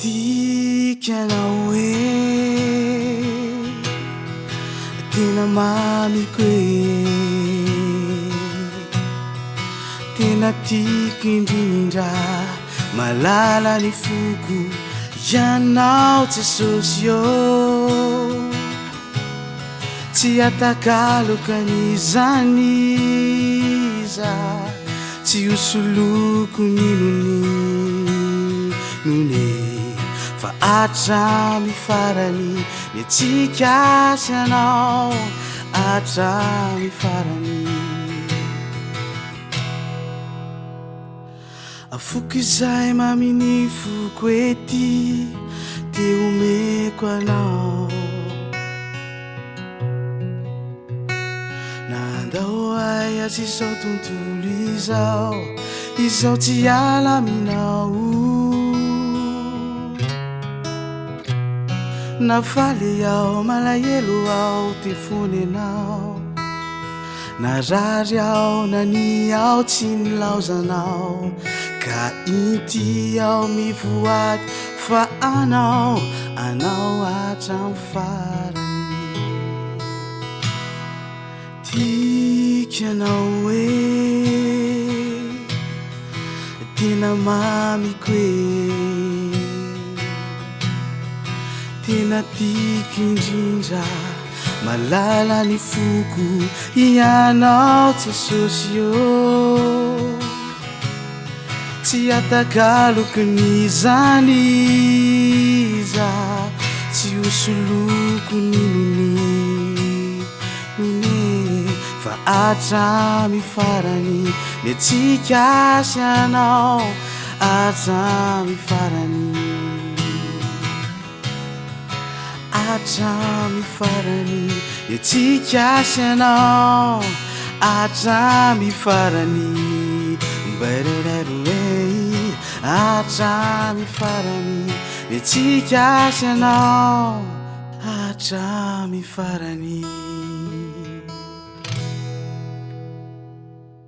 Tikanao hoe tena mamiko hoe tena tiako indrindra malala ny foko ianao tsy sosio tsy atakalokany zany iza tsy hosoloko none fa hatramy farany ny tsika sy anao hatramy farany afoko izay maminy foko ety te omeko anao nandao ay azy izao tontolo izao tsy alaminao nafaly aho malahelo aho te fony anao narary aho nany aho tsy nilaozanao ka inty aho mivoady fa anao hatramy farany tikanao hoe tena mamiko hoe tena tiako indrindra malala ny foko ianao tsy sosio tsy atakaloko ny zany iza tsy hosoloko none fa hatramy farany ny tsika sy anao hatramy farany hatramy farany ny tsika sy anao hatramy farany hatramy farany ny tsika sy anao hatramy farany